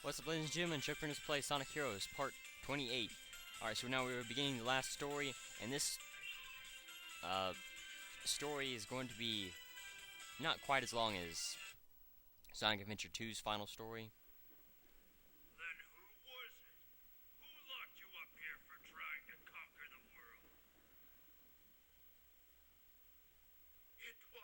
What's up, ladies and gentlemen? ChuckfinleLP Play Sonic Heroes Part 28. Alright, so now we're beginning the last story, and this story is going to be not quite as long as Sonic Adventure 2's final story. Then who was it? Who locked you up here for trying to conquer the world? It was...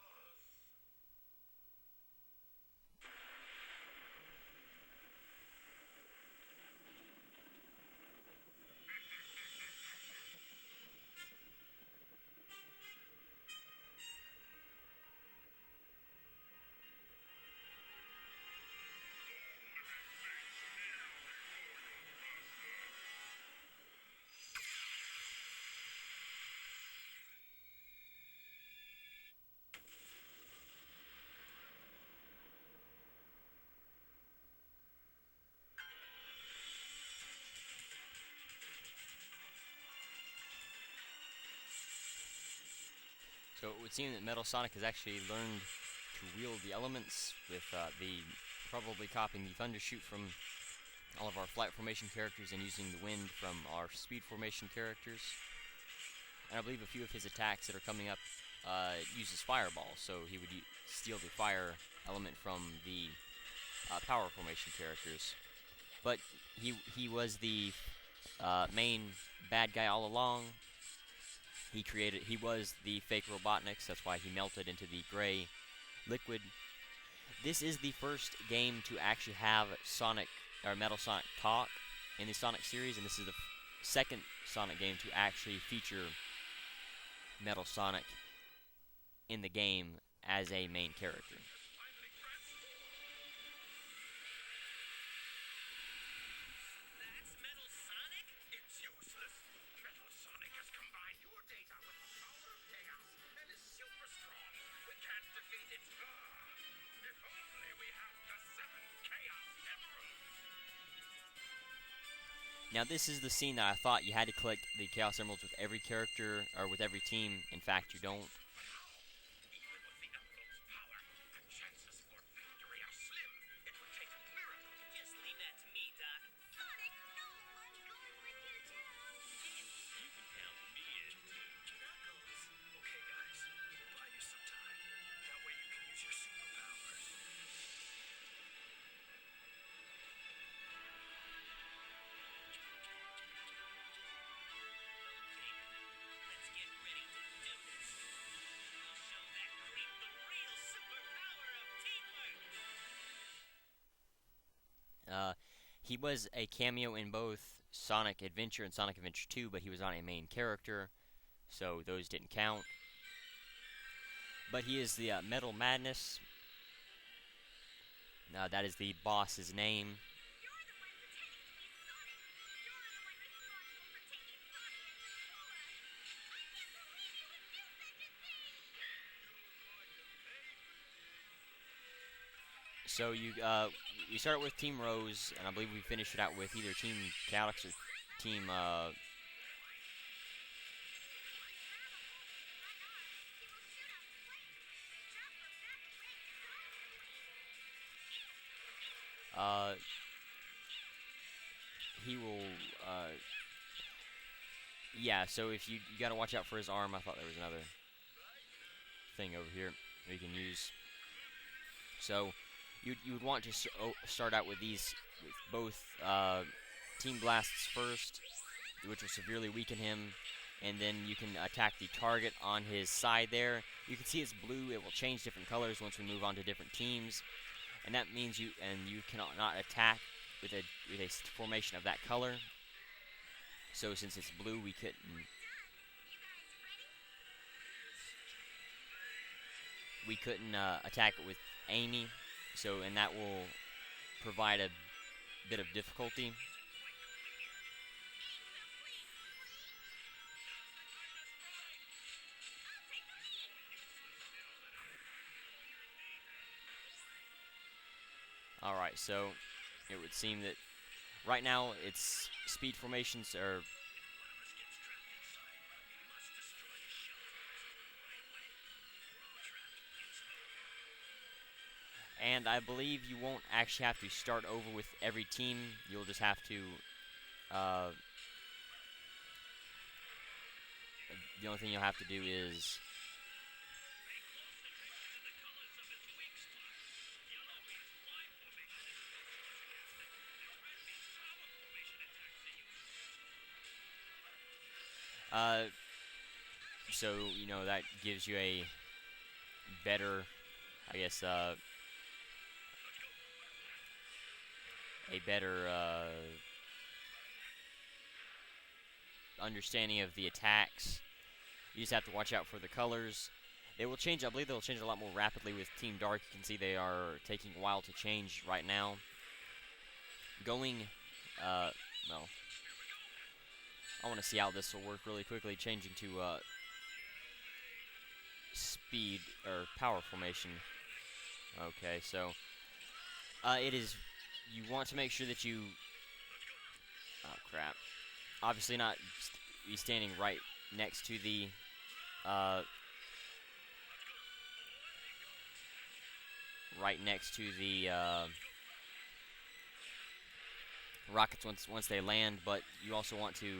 So it would seem that Metal Sonic has actually learned to wield the elements with probably copying the Thunder Shoot from all of our Flight Formation characters and using the Wind from our Speed Formation characters. And I believe a few of his attacks that are coming up uses Fireball, so he would steal the fire element from the Power Formation characters. But he was the main bad guy all along. He was the fake Robotnik, that's why he melted into the gray liquid. This is the first game to actually have Metal Sonic talk in the Sonic series, and this is the second Sonic game to actually feature Metal Sonic in the game as a main character. Now this is the scene that I thought you had to collect the Chaos Emeralds with every character, or with every team. In fact, you don't. He was a cameo in both Sonic Adventure and Sonic Adventure 2, but he was not a main character, so those didn't count. But he is the Metal Madness. That is the boss's name. So you start with Team Rose, and I believe we finished it out with either Team Calyx or Team he will yeah, so if you gotta watch out for his arm. I thought there was another thing over here we can use. So you would want to start out with both Team Blasts first, which will severely weaken him, and then you can attack the target on his side there. You can see it's blue. It will change different colors once we move on to different teams, and that means you cannot attack with a formation of that color. So since it's blue, we couldn't attack it with Amy. So, and that will provide a bit of difficulty. Alright, so it would seem that right now its speed formations are... And I believe you won't actually have to start over with every team. You'll just have to, the only thing you'll have to do is, so, you know, that gives you a better, I guess, a better, understanding of the attacks. You just have to watch out for the colors. They will change, I believe they'll change a lot more rapidly with Team Dark. You can see they are taking a while to change right now. Going, well, I want to see how this will work really quickly, changing to, speed, or power formation. Okay, so, it is, you want to make sure that you, oh crap, obviously not be standing right next to the, rockets once they land, but you also want to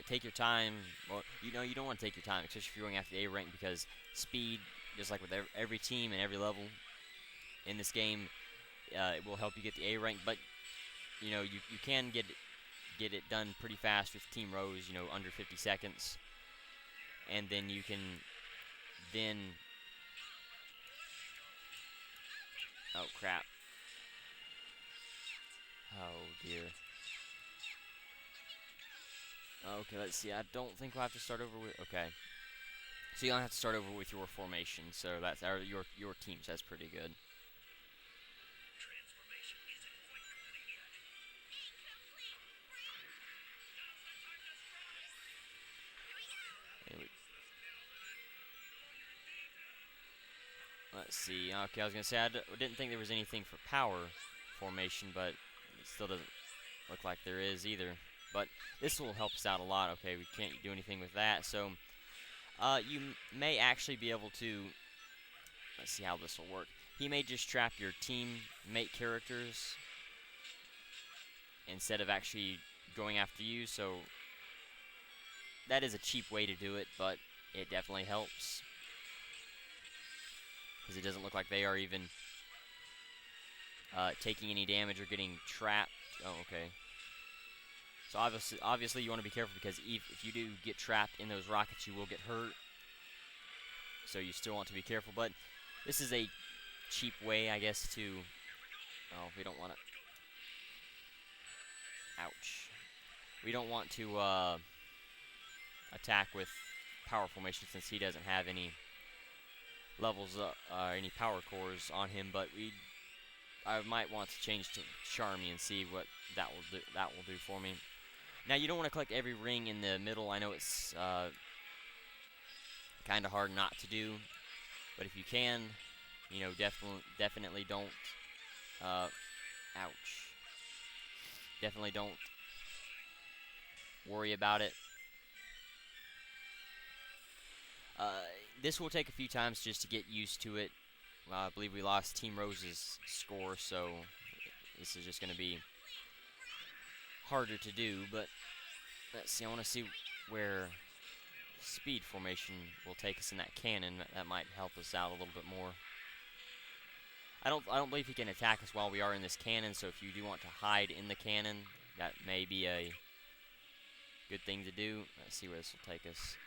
take your time. Well, you know, you don't want to take your time, especially if you're going after the A rank, because speed, just like with every team and every level in this game, it will help you get the A rank. But you know, you can get it done pretty fast with Team Rose. You know, under 50 seconds, and then you can then. Oh crap. Oh dear. Okay, let's see. I don't think we'll have to start over with. Okay. So you don't have to start over with your formation. So that's your team. So that's pretty good. Let's see. Okay, I was gonna say I didn't think there was anything for power formation, but it still doesn't look like there is either. But this will help us out a lot. Okay, we can't do anything with that. So you may actually be able to. Let's see how this will work. He may just trap your teammate characters instead of actually going after you. So that is a cheap way to do it, but it definitely helps. Because it doesn't look like they are even taking any damage or getting trapped. Oh, okay. So obviously you want to be careful, because if you do get trapped in those rockets, you will get hurt. So you still want to be careful. But this is a cheap way, I guess, to... Oh, we don't want to... Ouch. We don't want to attack with power formation, since he doesn't have any levels, any power cores on him. But I might want to change to Charmy and see what that will do for me. Now, you don't want to collect every ring in the middle. I know it's kind of hard not to do, but if you can, you know, definitely don't. Ouch. Definitely don't worry about it. This will take a few times just to get used to it. I believe we lost Team Rose's score, so this is just going to be harder to do. But let's see. I want to see where speed formation will take us in that cannon. That might help us out a little bit more. I don't believe he can attack us while we are in this cannon. So if you do want to hide in the cannon, that may be a good thing to do. Let's see where this will take us.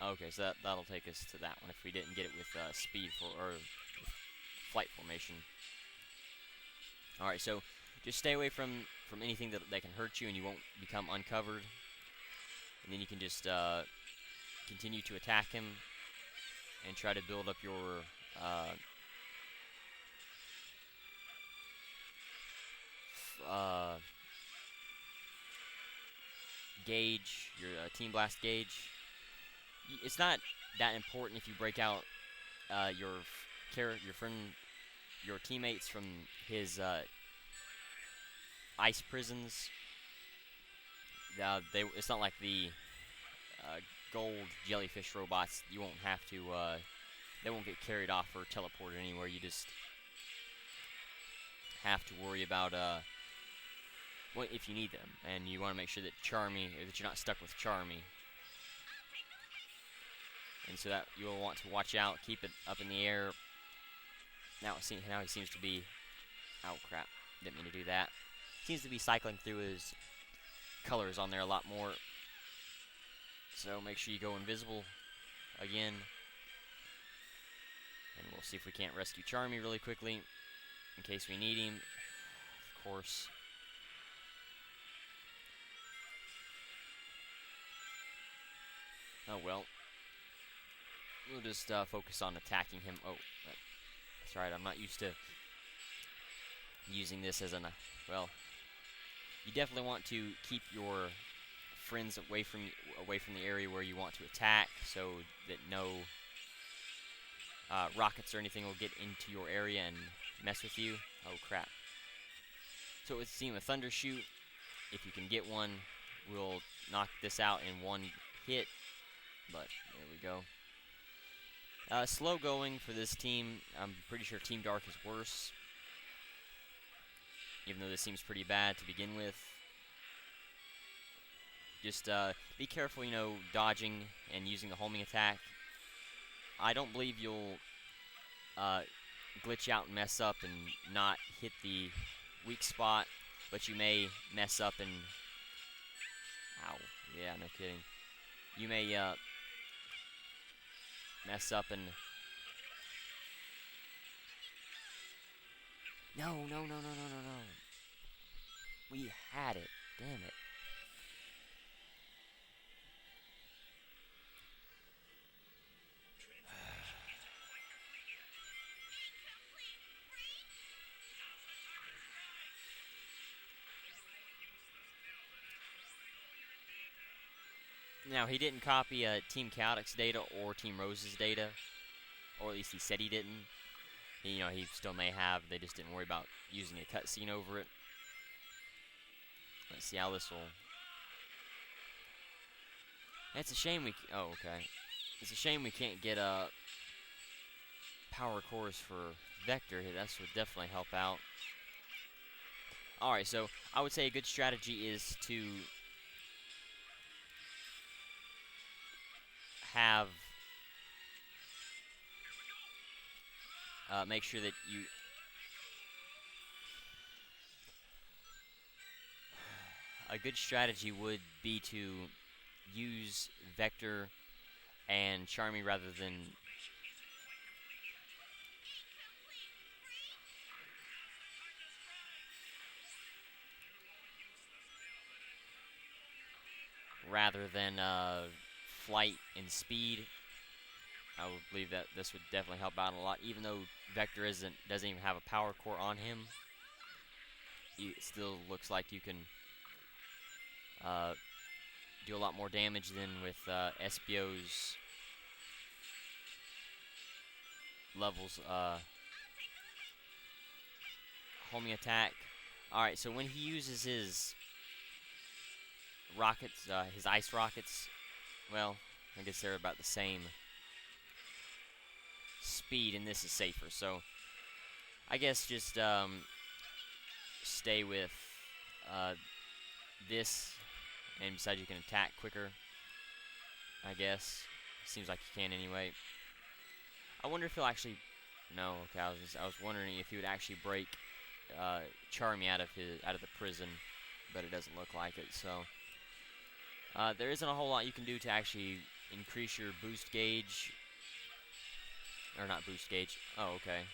Okay, so that'll take us to that one if we didn't get it with speed or flight formation. All right, so just stay away from anything that can hurt you, and you won't become uncovered. And then you can just continue to attack him and try to build up your gauge, your Team Blast gauge. It's not that important if you break out your teammates from his ice prisons. It's not like the gold jellyfish robots. You won't have to they won't get carried off or teleported anywhere. You just have to worry about what if you need them, and you want to make sure that that you're not stuck with Charmy. And so that you'll want to watch out, keep it up in the air. Now he seems to be. Oh crap! Didn't mean to do that. Seems to be cycling through his colors on there a lot more. So make sure you go invisible again. And we'll see if we can't rescue Charmy really quickly, in case we need him, of course. Oh well. We'll just focus on attacking him. Oh, that's right, I'm not used to using this as well, you definitely want to keep your friends away from the area where you want to attack, so that no rockets or anything will get into your area and mess with you. Oh crap. So it would seem a thunder shoot, if you can get one, will knock this out in one hit, but there we go. Slow going for this team. I'm pretty sure Team Dark is worse, even though this seems pretty bad to begin with. Just be careful, dodging and using the homing attack. I don't believe you'll glitch out and mess up and not hit the weak spot, but you may mess up and... Ow. Yeah, no kidding. You may mess up and... No. We had it. Damn it. Now, he didn't copy Team Chaotix's data or Team Rose's data, or at least he said he didn't. He still may have. They just didn't worry about using a cutscene over it. Let's see how this will... It's a shame we... Oh, okay. It's a shame we can't get power cores for Vector. That would definitely help out. Alright, so I would say a good strategy is to have... make sure that you... A good strategy would be to use Vector and Charmy rather than... flight and speed. I would believe that this would definitely help out a lot, even though Vector doesn't even have a power core on him. It still looks like you can do a lot more damage than with Espio's levels homing attack. Alright, so when he uses his rockets, his ice rockets, well, I guess they're about the same speed, and this is safer, so I guess just stay with this, and besides you can attack quicker, I guess. Seems like you can anyway. I wonder if he'll actually... No, okay, I was wondering if he would actually break Charmy out of the prison, but it doesn't look like it, so... there isn't a whole lot you can do to actually increase your boost gauge. Or not boost gauge. Oh, okay.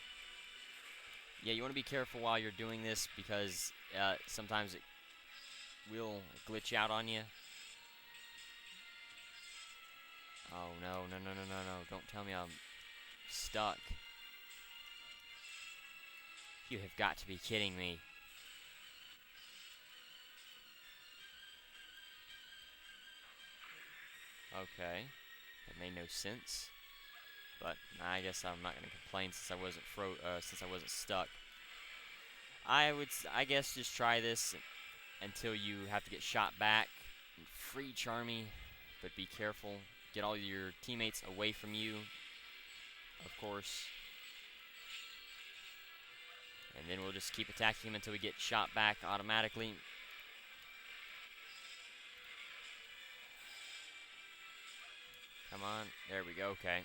Yeah, you want to be careful while you're doing this, because sometimes it will glitch out on you. Oh, no. Don't tell me I'm stuck. You have got to be kidding me. Okay. That made no sense. But I guess I'm not going to complain since I wasn't stuck. I guess just try this until you have to get shot back. Free Charmy, but be careful. Get all your teammates away from you. of course. And then we'll just keep attacking him until we get shot back automatically. Come on. There we go. Okay.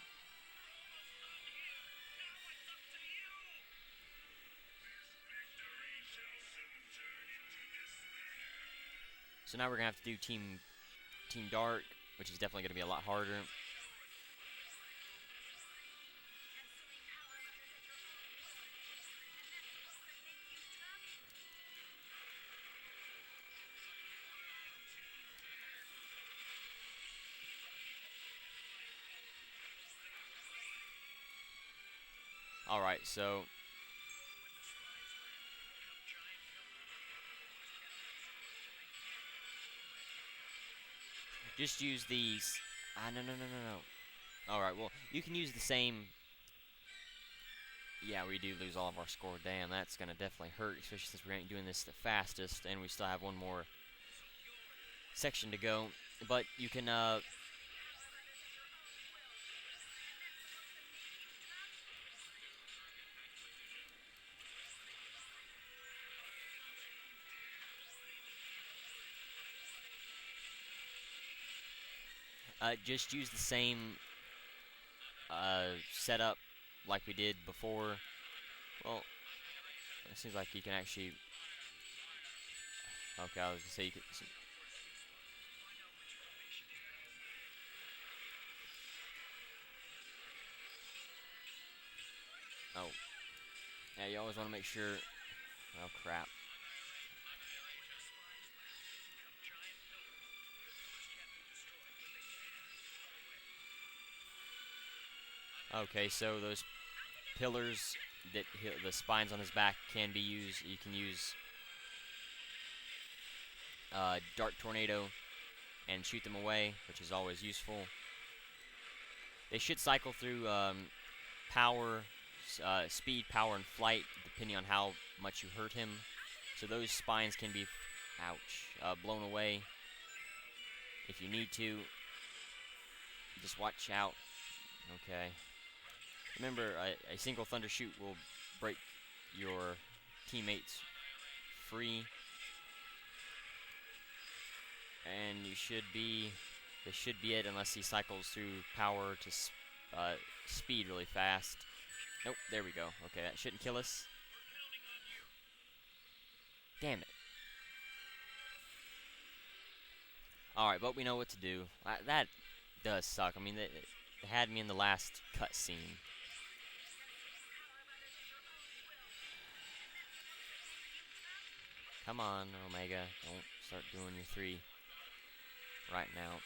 So now we're going to have to do Team Dark, which is definitely going to be a lot harder. Alright, so just use these. No. Alright, well, you can use the same. Yeah, we do lose all of our score. Damn, that's going to definitely hurt, especially since we ain't doing this the fastest, and we still have one more section to go. But you can, just use the same setup like we did before. Well, it seems like you can actually. Okay, I was gonna say you could. Oh, yeah, you always want to make sure. Oh crap. Okay, so those pillars that the spines on his back can be used. You can use Dark Tornado and shoot them away, which is always useful. They should cycle through power, speed, power, and flight, depending on how much you hurt him. So those spines can be, blown away if you need to. Just watch out. Okay. Remember, a single thunder shoot will break your teammates free. And this should be it, unless he cycles through power to speed really fast. Nope, there we go. Okay, that shouldn't kill us. Damn it. Alright, but we know what to do. That does suck. I mean, they had me in the last cutscene. Come on, Omega. Don't start doing your 3 right now.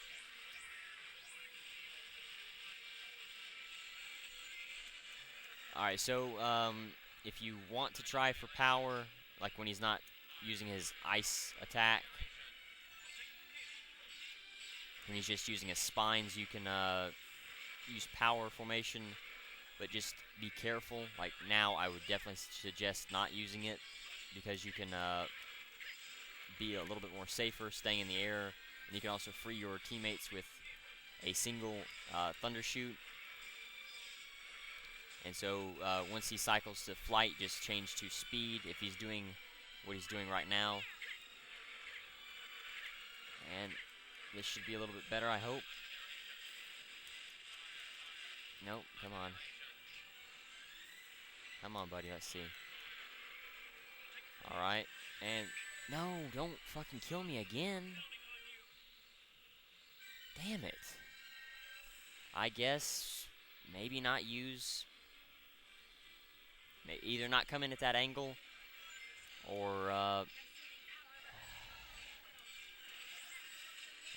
Alright, so if you want to try for power, like when he's not using his ice attack, when he's just using his spines, you can use power formation, but just be careful. Like now, I would definitely suggest not using it, because you can be a little bit more safer staying in the air, and you can also free your teammates with a single thunder shoot. And so once he cycles to flight, just change to speed if he's doing what he's doing right now. And this should be a little bit better, I hope. Nope, come on. Come on, buddy, let's see. Alright, and no, don't fucking kill me again. Damn it. I guess maybe not use. Either not come in at that angle, or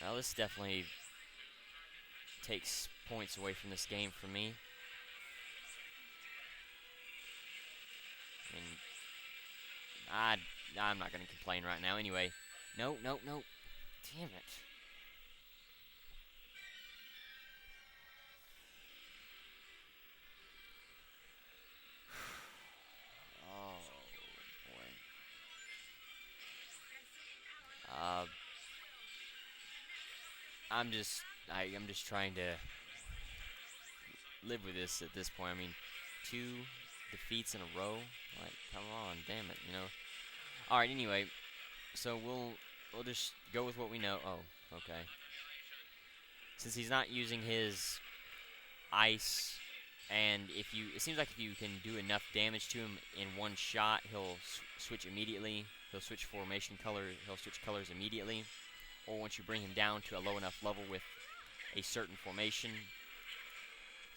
well, this definitely takes points away from this game for me. And I'm not gonna complain right now. Anyway, no. Damn it. Oh boy. I'm just trying to live with this at this point. I mean, 2 defeats in a row. Like, come on, damn it, you know. All right, anyway, so we'll just go with what we know. Oh, okay. Since he's not using his ice, and it seems like if you can do enough damage to him in one shot, he'll switch immediately. He'll switch formation color. He'll switch colors immediately, or once you bring him down to a low enough level with a certain formation.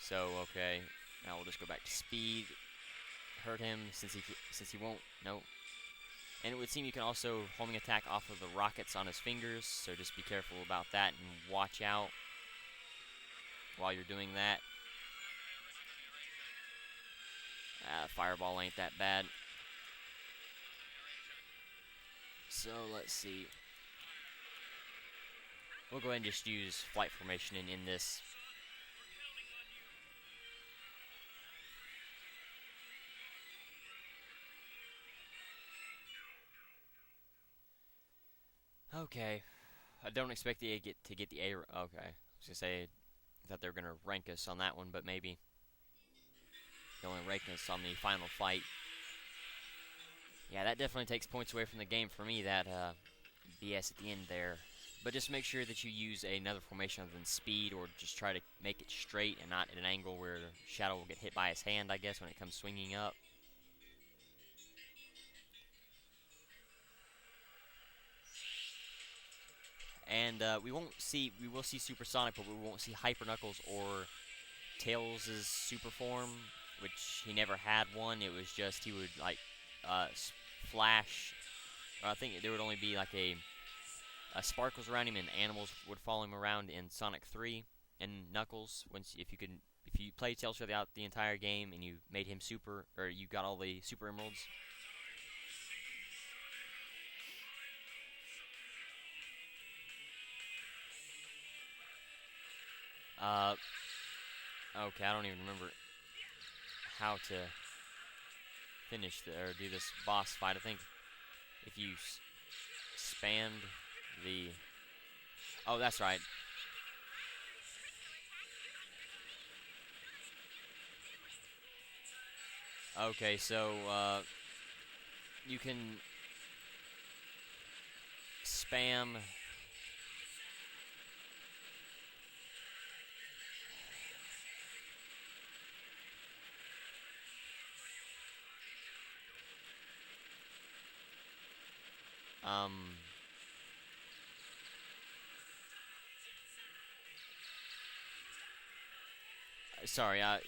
So okay, now we'll just go back to speed. Hurt him since he won't. Nope. And it would seem you can also homing attack off of the rockets on his fingers, so just be careful about that and watch out while you're doing that. Fireball ain't that bad. So let's see. We'll go ahead and just use flight formation in this. Okay. I don't expect to get the A. Okay. I was gonna say that they're gonna rank us on that one, but maybe they'll only rank us on the final fight. Yeah, that definitely takes points away from the game for me. That BS at the end there. But just make sure that you use another formation other than speed, or just try to make it straight and not at an angle where Shadow will get hit by his hand, I guess, when it comes swinging up. And we will see Supersonic, but we won't see Hyper Knuckles or Tails' super form, which he never had one. It was just he would like flash. I think there would only be like a sparkles around him, and animals would follow him around in Sonic 3. And Knuckles, if you played Tails throughout the entire game and you made him super, or you got all the super emeralds. Okay, I don't even remember how to finish or do this boss fight. I think if you spanned the... Oh, that's right. Okay, so you can spam... Sorry, I'm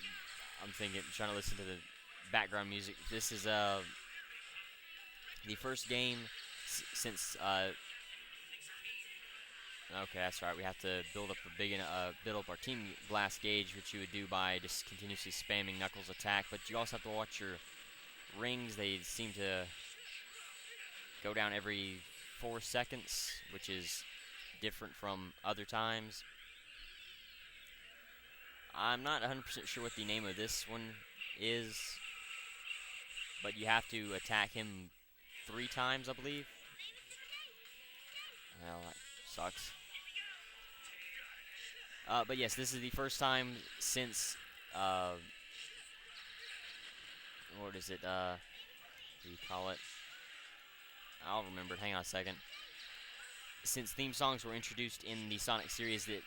trying to listen to the background music. This is the first game since okay, that's right. We have to build up our team blast gauge, which you would do by just continuously spamming Knuckles' attack. But you also have to watch your rings. They seem to go down every 4 seconds, which is different from other times. I'm not 100% sure what the name of this one is, but you have to attack him 3 times, I believe. Well, that sucks. But yes, this is the first time since, what is it, what do you call it? I'll remember it, hang on a second. Since theme songs were introduced in the Sonic series, that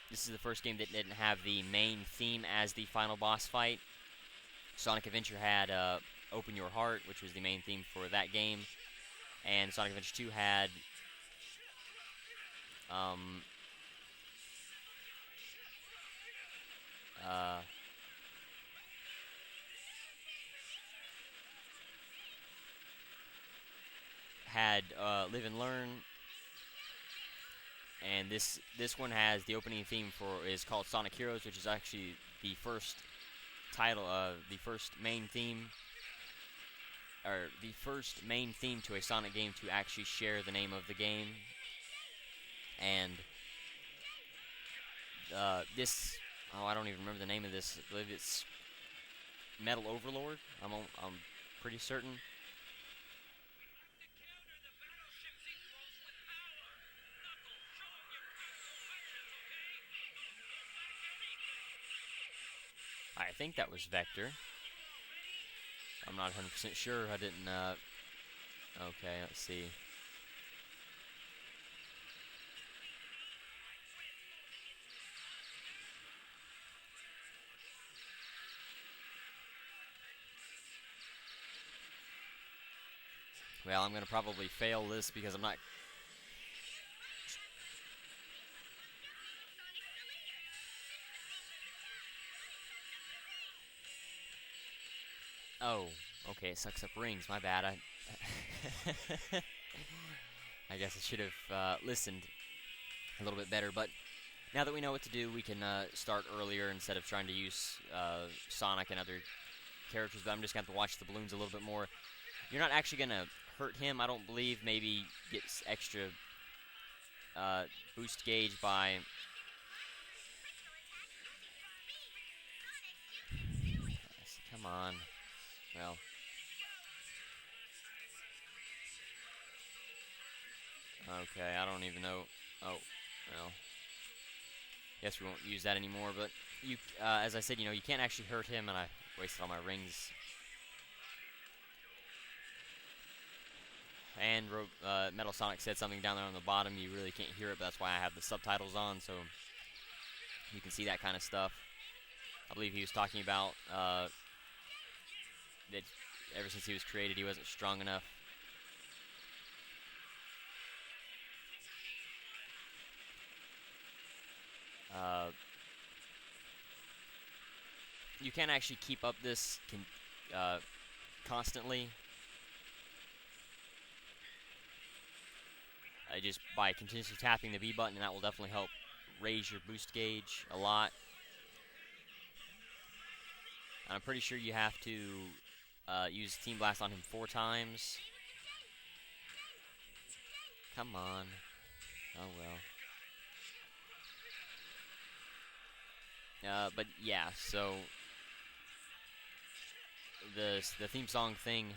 this is the first game that didn't have the main theme as the final boss fight. Sonic Adventure had Open Your Heart, which was the main theme for that game, and Sonic Adventure 2 had Live and Learn, and this one has the opening theme is called Sonic Heroes, which is actually the first title, the first main theme to a Sonic game to actually share the name of the game. And I don't even remember the name of this. I believe it's Metal Overlord. I'm pretty certain. think that was Vector. I'm not 100% sure. I didn't, okay, let's see. Well, I'm going to probably fail this because I'm not... Oh, okay, it sucks up rings. My bad. I guess I should have listened a little bit better, but now that we know what to do, we can start earlier instead of trying to use Sonic and other characters, but I'm just going to have to watch the balloons a little bit more. You're not actually going to hurt him, I don't believe. Maybe get extra boost gauge by... Come on. Well... Okay, I don't even know. Oh, well. Guess we won't use that anymore, but you, as I said, you know, you can't actually hurt him, and I wasted all my rings. And Metal Sonic said something down there on the bottom. You really can't hear it, but that's why I have the subtitles on, so you can see that kind of stuff. I believe he was talking about that ever since he was created, he wasn't strong enough. You can't actually keep up this constantly. Just by continuously tapping the B button, and that will definitely help raise your boost gauge a lot. And I'm pretty sure you have to use Team Blast on him 4 times. Come on. Oh well. But yeah, so the theme song thing,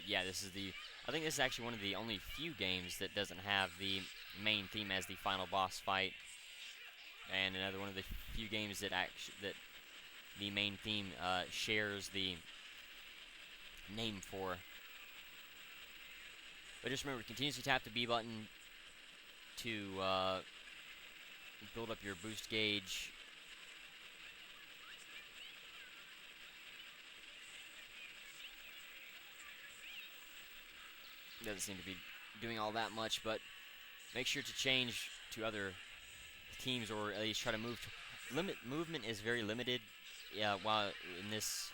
yeah, this is the... I think this is actually one of the only few games that doesn't have the main theme as the final boss fight, and another one of the few games that that the main theme shares the name for. But just remember, continuously tap the B button to build up your boost gauge. Doesn't seem to be doing all that much, but make sure to change to other teams, or at least try to move. Movement is very limited while in this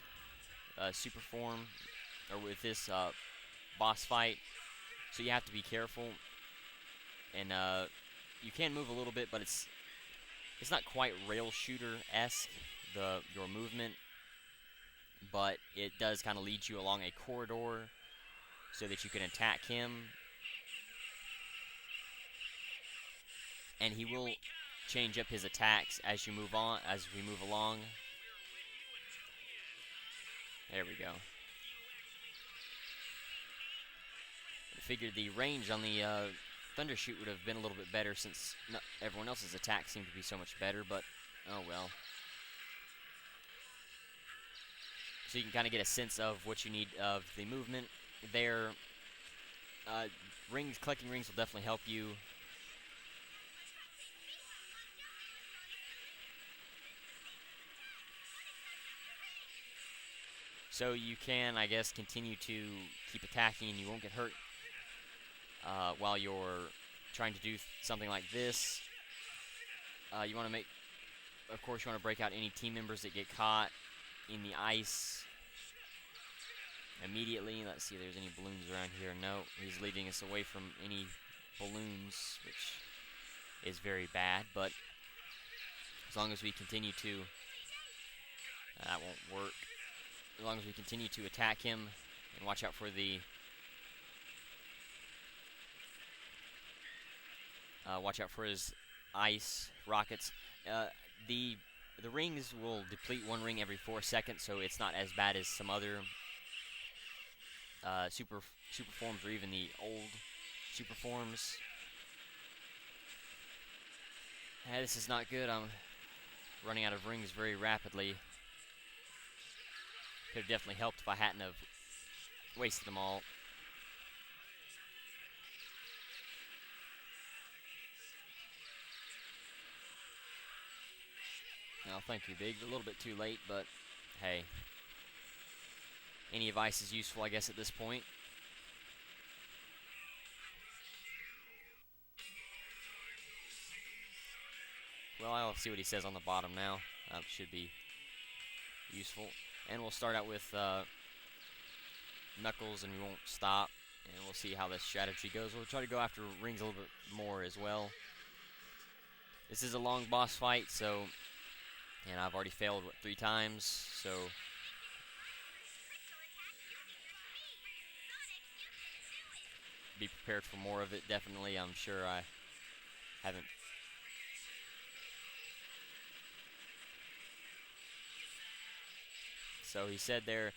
super form, or with this boss fight, so you have to be careful. And you can move a little bit, but it's not quite rail shooter-esque, your movement, but it does kind of lead you along a corridor so that you can attack him, and he will change up his attacks as we move along. There we go. I figured the range on the Thunder Shoot would have been a little bit better, since everyone else's attacks seem to be so much better, but oh well. So you can kind of get a sense of what you need of the movement there. Collecting rings will definitely help you. So you can, I guess, continue to keep attacking, and you won't get hurt while you're trying to do something like this. You want to of course, you want to break out any team members that get caught in the ice immediately. Let's see if there's any balloons around here. No, he's leading us away from any balloons, which is very bad, but as long as we continue to... that won't work. As long as we continue to attack him and watch out for the... watch out for his ice rockets. The rings will deplete 1 ring every 4 seconds, so it's not as bad as some other super forms, or even the old super forms. This is not good. I'm running out of rings very rapidly. Could have definitely helped if I hadn't have wasted them all. Oh, thank you, Big. A little bit too late, but hey. Any advice is useful, I guess, at this point. Well, I'll see what he says on the bottom now. That should be useful. And we'll start out with Knuckles, and we won't stop. And we'll see how this strategy goes. We'll try to go after rings a little bit more as well. This is a long boss fight, so... And I've already failed, what, 3 times, so... Be prepared for more of it, definitely. I'm sure I haven't... So he said there...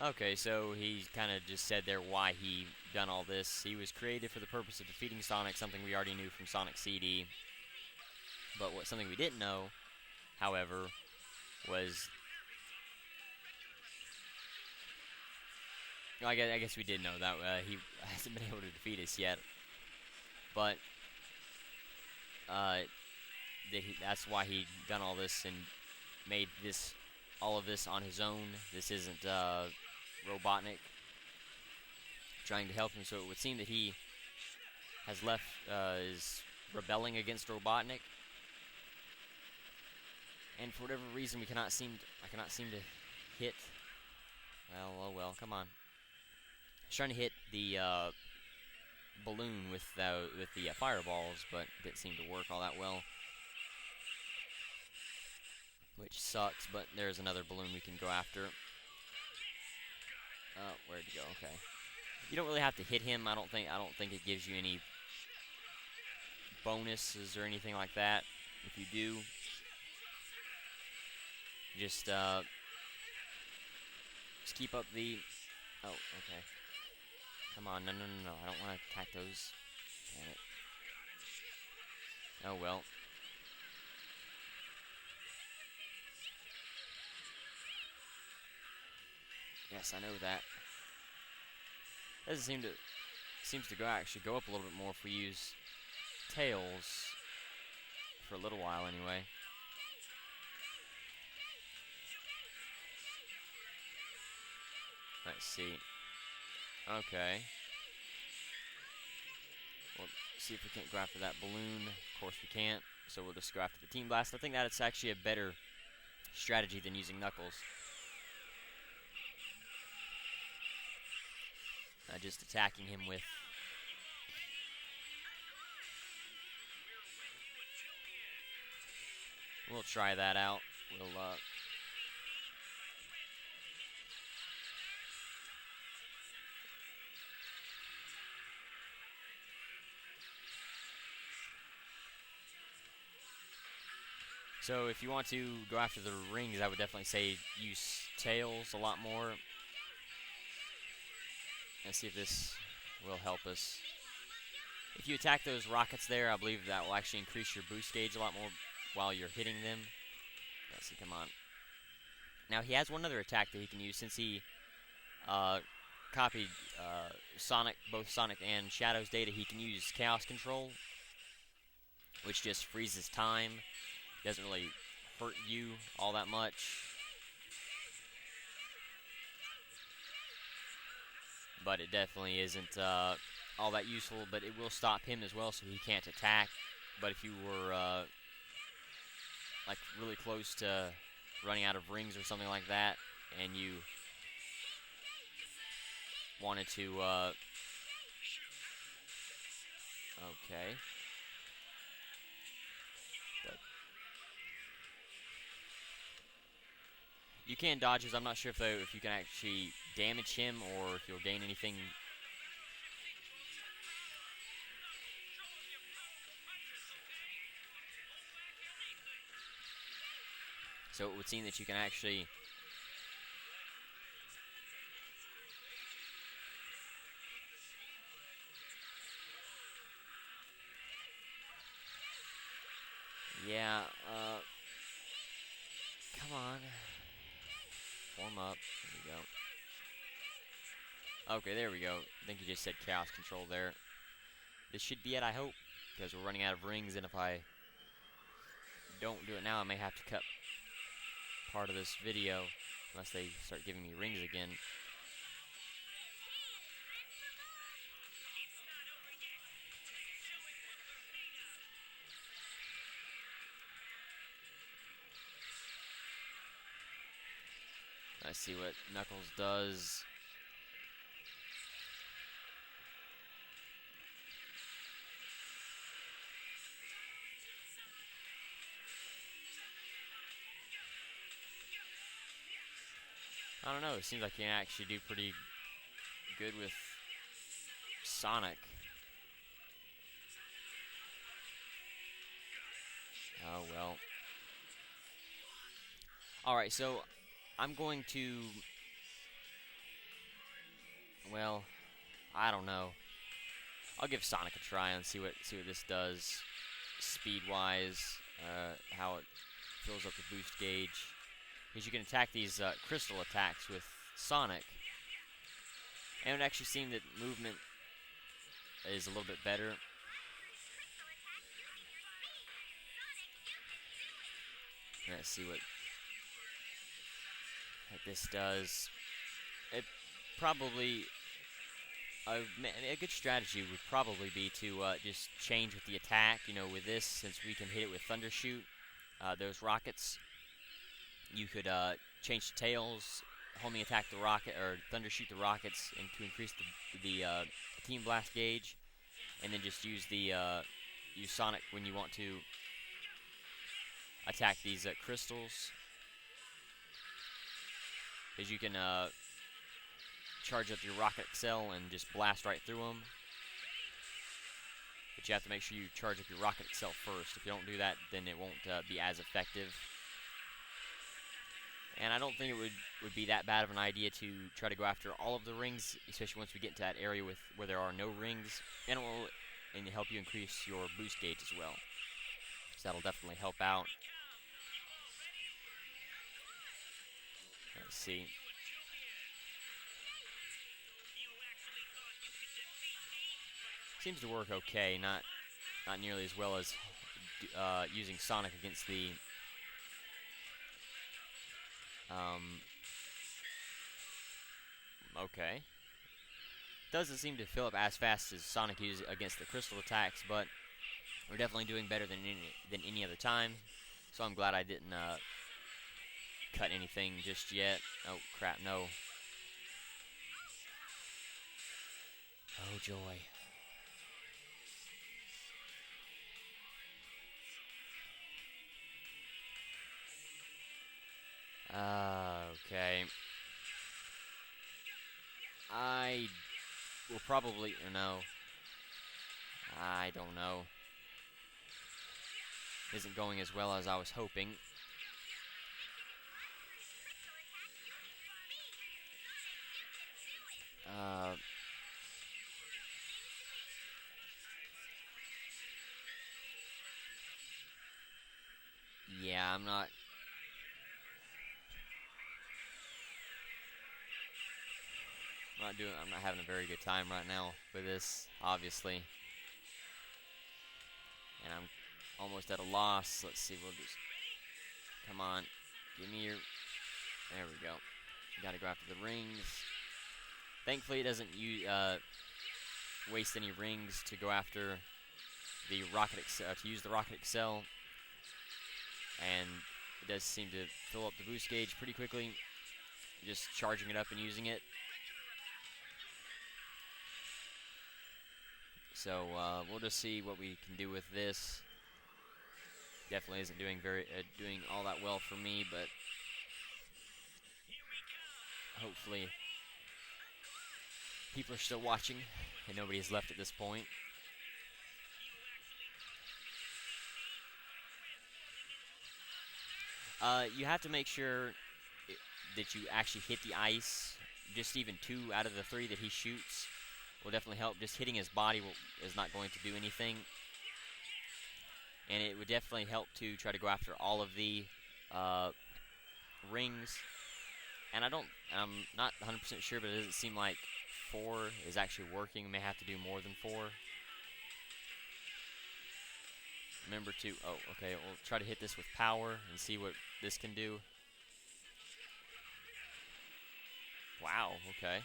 Okay, so he kind of just said there why he done all this. He was created for the purpose of defeating Sonic, something we already knew from Sonic CD. But something we didn't know, however, was... Well, I guess we did know that he hasn't been able to defeat us yet. But that's why he done all this and made all of this on his own. This isn't Robotnik trying to help him, so it would seem that he has left, is rebelling against Robotnik. And for whatever reason, I cannot seem to hit. Well, oh well, come on. I was trying to hit the balloon with the fireballs, but it didn't seem to work all that well. Which sucks, but there's another balloon we can go after. Oh, where'd he go? Okay. You don't really have to hit him. I don't think it gives you any bonuses or anything like that. If you do, just keep up the... Oh, okay. Come on, no. I don't want to attack those. Damn it. Oh, well. Yes, I know that. Doesn't seems to actually go up a little bit more if we use Tails for a little while anyway. Let's see. Okay. We'll see if we can't go after that balloon. Of course we can't, so we'll just go after the Team Blast. I think that it's actually a better strategy than using Knuckles. Just attacking him with... We'll try that out. We'll, So if you want to go after the rings, I would definitely say use Tails a lot more. Let's see if this will help us. If you attack those rockets there, I believe that will actually increase your boost gauge a lot more while you're hitting them. Let's see, come on. Now he has one other attack that he can use since he copied both Sonic and Shadow's data. He can use Chaos Control, which just freezes time. Doesn't really hurt you all that much. But it definitely isn't all that useful, but it will stop him as well, so he can't attack. But if you were like really close to running out of rings or something like that, and you wanted to okay. You can dodge his. I'm not sure if you can actually damage him or if you'll gain anything. So it would seem that you can actually Yeah, come on. Form up. There we go. Okay, there we go. I think you just said chaos control there. This should be it, I hope, because we're running out of rings, and if I don't do it now, I may have to cut part of this video, unless they start giving me rings again. Let's see what Knuckles does. I don't know, it seems like he can actually do pretty good with Sonic. Oh well. Alright, so I'm going to, well, I don't know. I'll give Sonic a try and see what this does speed-wise, how it fills up the boost gauge. Because you can attack these crystal attacks with Sonic, and it actually seemed that movement is a little bit better. Let's see what this does. It probably, a good strategy would probably be to just change with the attack. You know, with this, since we can hit it with Thunder Shoot, those rockets, you could change to Tails, homing attack the rocket, or Thunder Shoot the rockets, and to increase the Team Blast gauge, and then just use use Sonic when you want to attack these crystals, because you can charge up your Rocket Excel and just blast right through them. But you have to make sure you charge up your Rocket Excel first. If you don't do that, then it won't be as effective. And I don't think it would be that bad of an idea to try to go after all of the rings, especially once we get to that area where there are no rings. And it will help you increase your boost gauge as well. So that'll definitely help out. Let's see. Seems to work okay, not nearly as well as using Sonic against the okay. Doesn't seem to fill up as fast as Sonic uses against the crystal attacks, but we're definitely doing better than any other time. So I'm glad I didn't cut anything just yet. Oh crap, no. Oh joy. Okay. I will probably, no. I don't know. Isn't going as well as I was hoping. Yeah, I'm not having a very good time right now with this, obviously. And I'm almost at a loss. Let's see, we'll just, come on, give me your, there we go. Gotta go after the rings. Thankfully it doesn't waste any rings to go after the Rocket Excel, to use the Rocket Excel. And it does seem to fill up the boost gauge pretty quickly, just charging it up and using it. So we'll just see what we can do with this. Definitely isn't doing doing all that well for me, but hopefully people are still watching and nobody has left at this point. You have to make sure that you actually hit the ice. Just even 2 out of the 3 that he shoots will definitely help. Just hitting his body is not going to do anything. and it would definitely help to try to go after all of the rings. And I'm not 100% sure, but it doesn't seem like 4 is actually working. We may have to do more than 4. Remember to, oh, okay, we'll try to hit this with power and see what this can do. Wow, okay.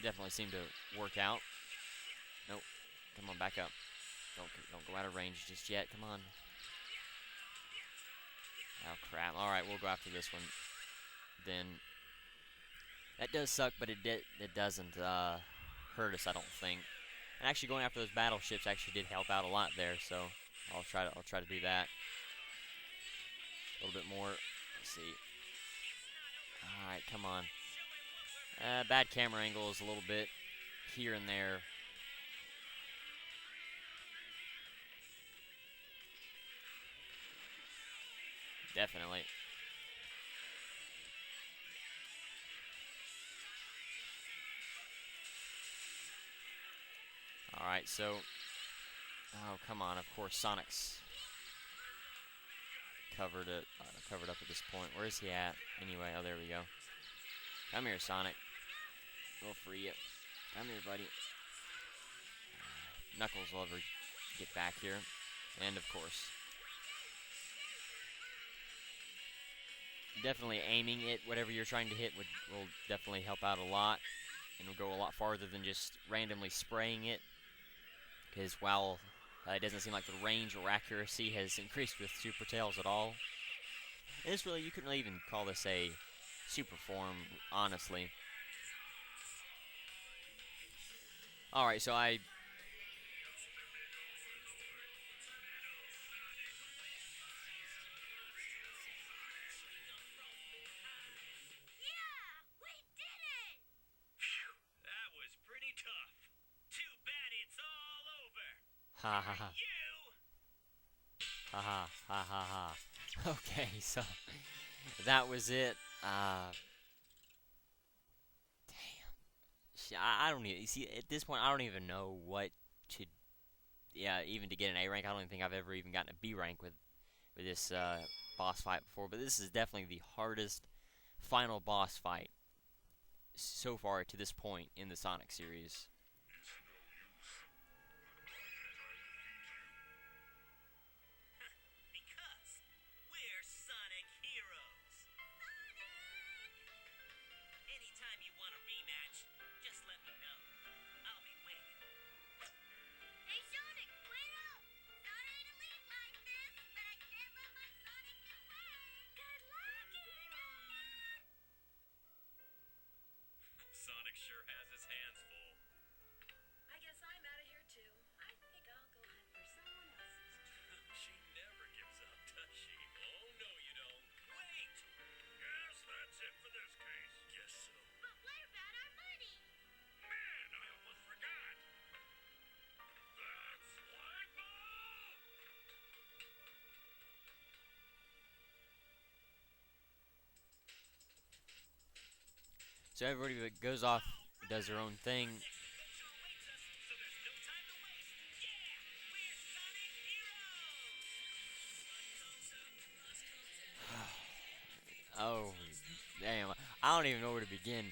Definitely seemed to work out. Nope. Come on, back up. Don't go out of range just yet. Come on. Oh crap! All right, we'll go after this one. Then that does suck, but it doesn't hurt us, I don't think. And actually, going after those battleships actually did help out a lot there. So I'll try to do that a little bit more. Let's see. All right, come on. Bad camera angles a little bit here and there. Definitely. Alright, so... Oh, come on. Of course, Sonic's covered up at this point. Where is he at? Anyway, oh, there we go. Come here, Sonic. We'll free you. Come here, buddy. Knuckles will ever get back here. And, of course... Definitely aiming it, whatever you're trying to hit, will definitely help out a lot. And will go a lot farther than just randomly spraying it. Because while it doesn't seem like the range or accuracy has increased with Super Tails at all, it's really, you couldn't really even call this a super form, honestly. Alright, so I... Ha ha ha. Ha ha ha ha ha. Okay, so that was it. Damn. I don't even see at this point. I don't even know what to. Yeah, even to get an A rank, I don't even think I've ever even gotten a B rank with this boss fight before. But this is definitely the hardest final boss fight so far to this point in the Sonic series. So everybody goes off, does their own thing. Oh, damn. I don't even know where to begin.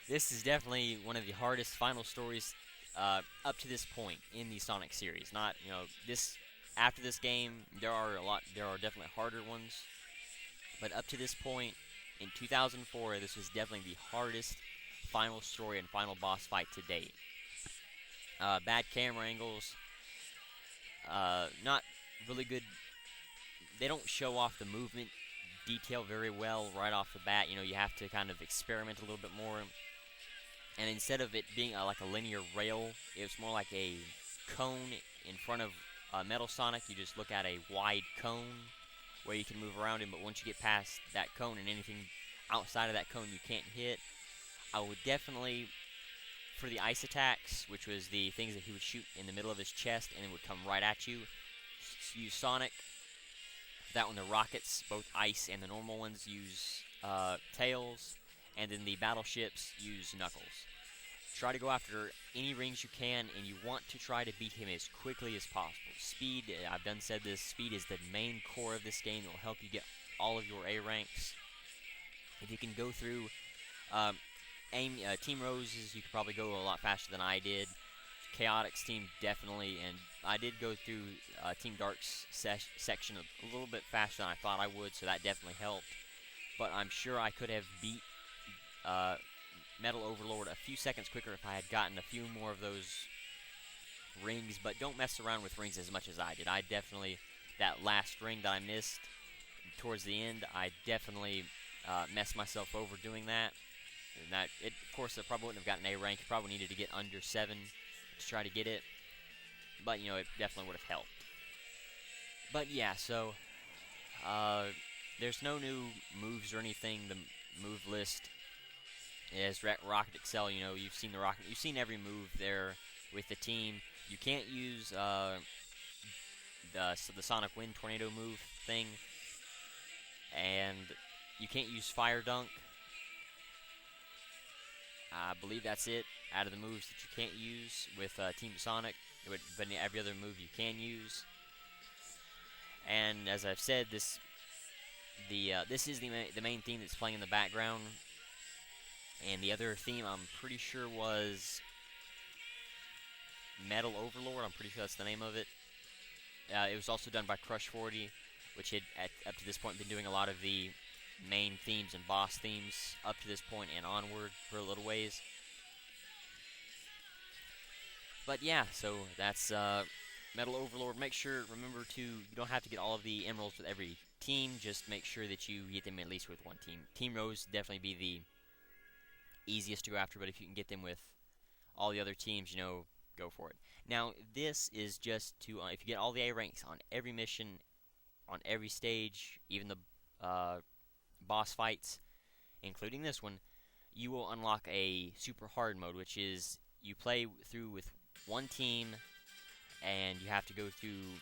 This is definitely one of the hardest final stories up to this point in the Sonic series. Not, after this game, there are definitely harder ones. But up to this point, in 2004, this was definitely the hardest final story and final boss fight to date. Bad camera angles, not really good. They don't show off the movement detail very well right off the bat. You have to kind of experiment a little bit more. And instead of it being like a linear rail, it's more like a cone in front of Metal Sonic. You just look at a wide cone where you can move around him, but once you get past that cone and anything outside of that cone you can't hit, I would definitely, for the ice attacks, which was the things that he would shoot in the middle of his chest and it would come right at you, use Sonic. That one, the rockets, both ice and the normal ones, use Tails. and then the battleships use Knuckles. Try to go after any rings you can, and you want to try to beat him as quickly as possible. Speed, I've done said this, speed is the main core of this game. It will help you get all of your A ranks. If you can go through Team Roses, you could probably go a lot faster than I did. Chaotix team, definitely, and I did go through Team Dark's section a little bit faster than I thought I would, so that definitely helped. But I'm sure I could have beat Metal Overlord a few seconds quicker if I had gotten a few more of those rings, but don't mess around with rings as much as I did. I definitely, that last ring that I missed towards the end, I definitely messed myself over doing that. And that, of course, I probably wouldn't have gotten A rank. You probably needed to get under 7 to try to get it, but, you know, it definitely would have helped. But, yeah, so, there's no new moves or anything. The move list is Rocket Excel. You know, you've seen every move there with the team. You can't use the Sonic Wind Tornado move thing, and you can't use Fire Dunk. I believe that's it out of the moves that you can't use with Team Sonic, but every other move you can use. And as I've said, this is the main theme that's playing in the background. And the other theme, I'm pretty sure, was Metal Overlord. I'm pretty sure that's the name of it. It was also done by Crush 40, which had, up to this point, been doing a lot of the main themes and boss themes up to this point and onward for a little ways. But yeah, so that's Metal Overlord. Remember to, you don't have to get all of the emeralds with every team, just make sure that you get them at least with one team. Team Rose definitely be the easiest to go after, but if you can get them with all the other teams, you know, go for it. Now, this is just to, if you get all the A ranks on every mission, on every stage, even the boss fights, including this one, you will unlock a super hard mode, which is you play through with one team, and you have to go through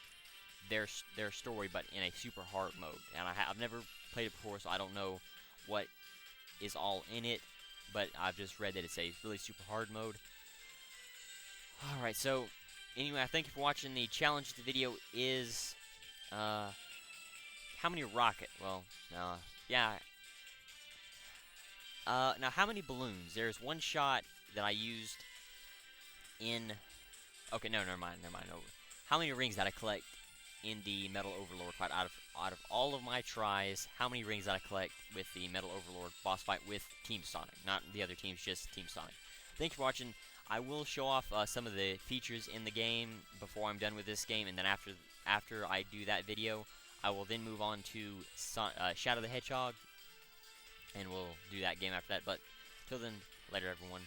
their story, but in a super hard mode. And I've never played it before, so I don't know what is all in it, but I've just read that it's a really super hard mode. Alright, so anyway, I thank you for watching. The challenge of the video is how many rocket? Well, yeah. Now, how many balloons? There's one shot that I used in... Okay, no, never mind. No. How many rings did I collect in the Metal Overlord fight? Out of all of my tries, how many rings did I collect with the Metal Overlord boss fight with Team Sonic? Not the other teams, just Team Sonic. Thank you for watching. I will show off some of the features in the game before I'm done with this game, and then after I do that video, I will then move on to Shadow the Hedgehog, and we'll do that game after that. But till then, later, everyone.